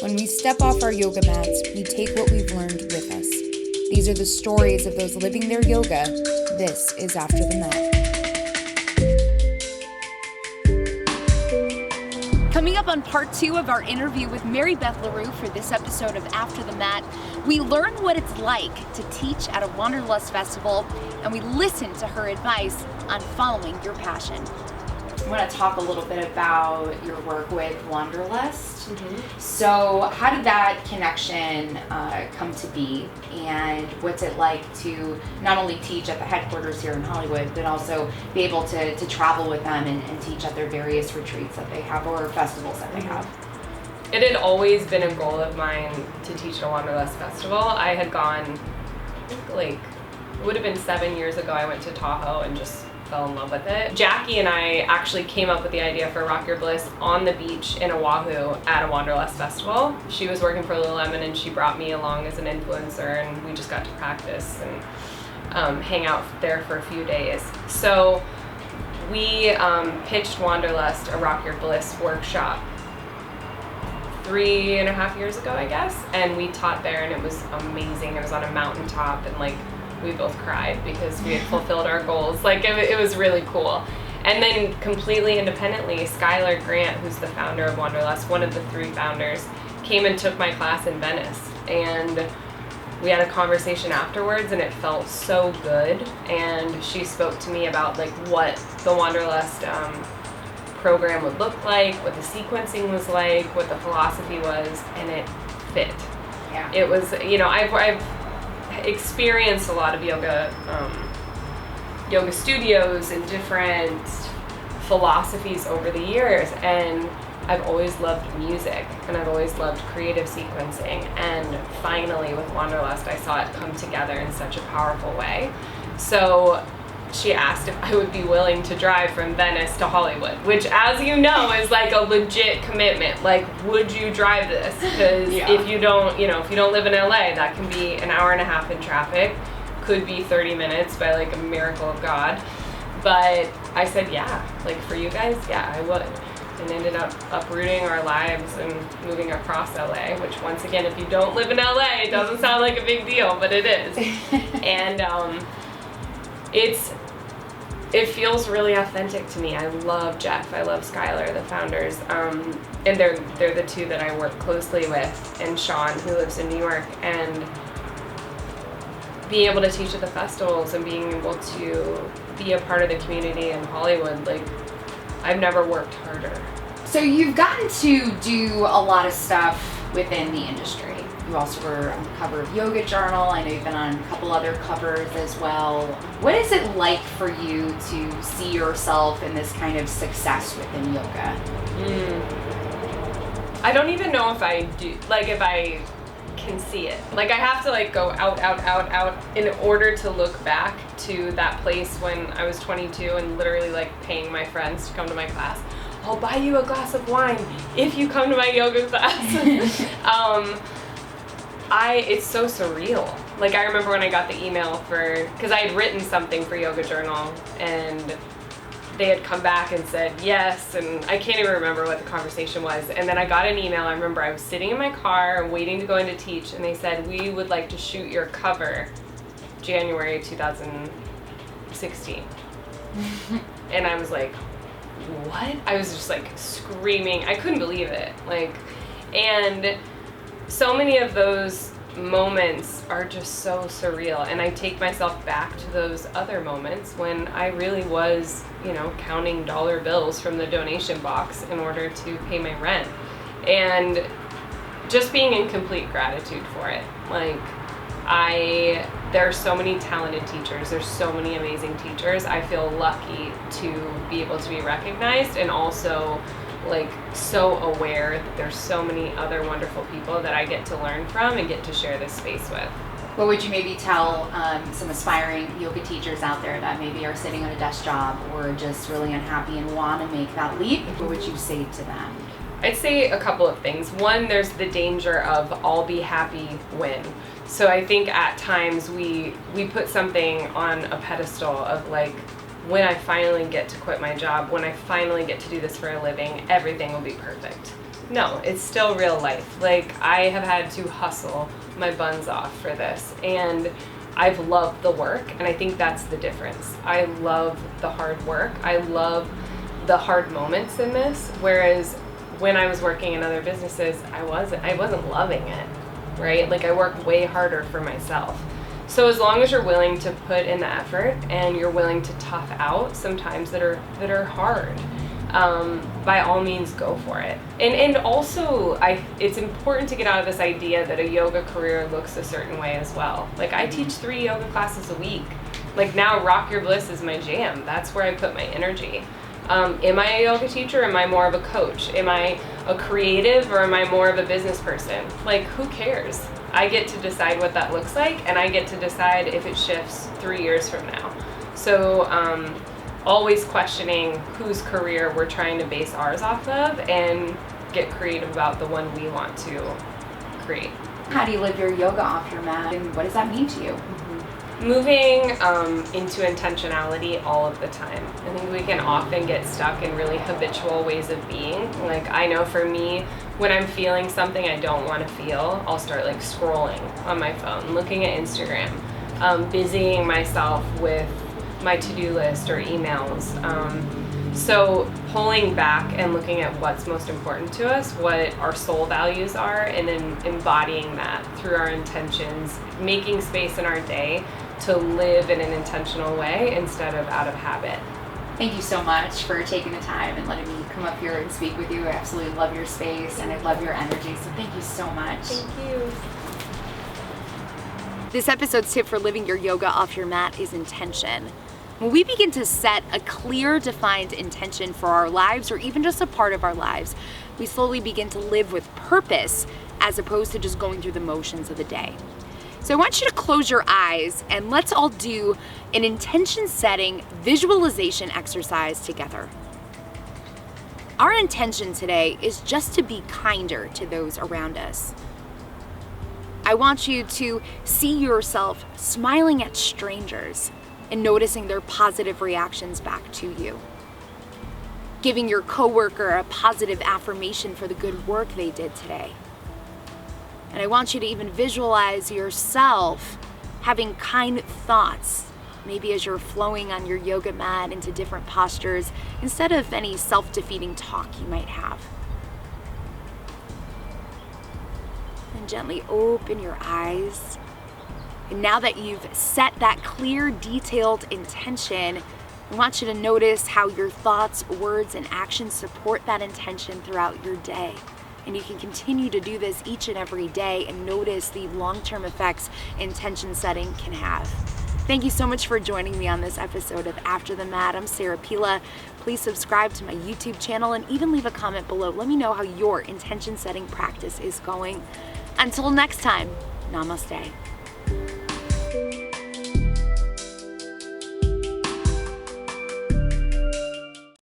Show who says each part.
Speaker 1: When we step off our yoga mats, we take what we've learned with us. These are the stories of those living their yoga. This is After the Mat. Coming up on part 2 of our interview with Mary Beth LaRue for this episode of After the Mat, we learn what it's like to teach at a Wanderlust festival, and we listen to her advice on following your passion. I want to talk a little bit about your work with Wanderlust. Mm-hmm. So how did that connection come to be, and what's it like to not only teach at the headquarters here in Hollywood, but also be able to travel with them and teach at their various retreats that they have or festivals that they have?
Speaker 2: It had always been a goal of mine to teach at a Wanderlust festival. I had gone, I think it would have been 7 years ago, I went to Tahoe and just fell in love with it. Jacki and I actually came up with the idea for Rock Your Bliss on the beach in Oahu at a Wanderlust festival. She was working for Lululemon and she brought me along as an influencer, and we just got to practice and hang out there for a few days. So we pitched Wanderlust a Rock Your Bliss workshop 3.5 years ago, I guess, and we taught there, and it was amazing. It was on a mountaintop, and we both cried because we had fulfilled our goals. It was really cool. And then completely independently, Skylar Grant, who's the founder of Wanderlust, one of the 3 founders, came and took my class in Venice. And we had a conversation afterwards, and it felt so good. And she spoke to me about what the Wanderlust program would look like, what the sequencing was like, what the philosophy was, and it fit. Yeah. It was, I've experienced a lot of yoga studios and different philosophies over the years, and I've always loved music and I've always loved creative sequencing, and finally with Wanderlust I saw it come together in such a powerful way. So she asked if I would be willing to drive from Venice to Hollywood, which, as you know, is a legit commitment. Would you drive this? Because if you don't live in LA, that can be an hour and a half in traffic, could be 30 minutes by a miracle of God. But I said, yeah, for you guys, yeah, I would. And ended up uprooting our lives and moving across LA, which, once again, if you don't live in LA, it doesn't sound like a big deal, but it is. And it feels really authentic to me. I love Jeff, I love Skylar, the founders, and they're the 2 that I work closely with, and Sean, who lives in New York, and being able to teach at the festivals and being able to be a part of the community in Hollywood, I've never worked harder.
Speaker 1: So you've gotten to do a lot of stuff within the industry. You also were on the cover of Yoga Journal. I know you've been on a couple other covers as well. What is it like for you to see yourself in this kind of success within yoga?
Speaker 2: I don't even know if I do, if I can see it. I have to go out in order to look back to that place when I was 22 and literally paying my friends to come to my class. I'll buy you a glass of wine if you come to my yoga class. It's so surreal. I remember when I got the email because I had written something for Yoga Journal, and they had come back and said yes, and I can't even remember what the conversation was. And then I got an email. I remember I was sitting in my car waiting to go in to teach, and they said, we would like to shoot your cover January 2016. And I was like, what? I was just screaming. I couldn't believe it. And so many of those moments are just so surreal, and I take myself back to those other moments when I really was, counting dollar bills from the donation box in order to pay my rent, and just being in complete gratitude for it. There are so many talented teachers, there's so many amazing teachers. I feel lucky to be able to be recognized, and also so aware that there's so many other wonderful people that I get to learn from and get to share this space with.
Speaker 1: What would you maybe tell some aspiring yoga teachers out there that maybe are sitting on a desk job or just really unhappy and want to make that leap? What would you say to them?
Speaker 2: I'd say a couple of things. One, there's the danger of I'll be happy when. So I think at times we put something on a pedestal of when I finally get to quit my job, when I finally get to do this for a living, everything will be perfect. No, it's still real life. Like, I have had to hustle my buns off for this, and I've loved the work, and I think that's the difference. I love the hard work. I love the hard moments in this, whereas when I was working in other businesses, I wasn't loving it, right? Like, I work way harder for myself. So as long as you're willing to put in the effort and you're willing to tough out some times that are hard, by all means go for it. And also, it's important to get out of this idea that a yoga career looks a certain way as well. Like, I teach 3 yoga classes a week. Like, now Rock Your Bliss is my jam. That's where I put my energy. Am I a yoga teacher? Am I more of a coach? Am I a creative, or am I more of a business person? Like, who cares? I get to decide what that looks like, and I get to decide if it shifts 3 years from now. So always questioning whose career we're trying to base ours off of, and get creative about the one we want to create.
Speaker 1: How do you live your yoga off your mat, and what does that mean to you?
Speaker 2: Moving into intentionality all of the time. I think we can often get stuck in really habitual ways of being. Like, I know for me, when I'm feeling something I don't want to feel, I'll start like scrolling on my phone, looking at Instagram, busying myself with my to-do list or emails. So pulling back and looking at what's most important to us, what our soul values are, and then embodying that through our intentions, making space in our day to live in an intentional way instead of out of habit.
Speaker 1: Thank you so much for taking the time and letting me come up here and speak with you. I absolutely love your space and I love your energy, so thank you so much.
Speaker 2: Thank you.
Speaker 1: This episode's tip for living your yoga off your mat is intention. When we begin to set a clear, defined intention for our lives, or even just a part of our lives, we slowly begin to live with purpose as opposed to just going through the motions of the day. So I want you to close your eyes and let's all do an intention setting visualization exercise together. Our intention today is just to be kinder to those around us. I want you to see yourself smiling at strangers and noticing their positive reactions back to you. Giving your coworker a positive affirmation for the good work they did today. And I want you to even visualize yourself having kind thoughts, maybe as you're flowing on your yoga mat into different postures, instead of any self-defeating talk you might have. And gently open your eyes. And now that you've set that clear, detailed intention, I want you to notice how your thoughts, words, and actions support that intention throughout your day. And you can continue to do this each and every day and notice the long-term effects intention setting can have. Thank you so much for joining me on this episode of After the Mat. I'm Sarah PILLA. Please subscribe to my YouTube channel and even leave a comment below. Let me know how your intention setting practice is going. Until next time, namaste.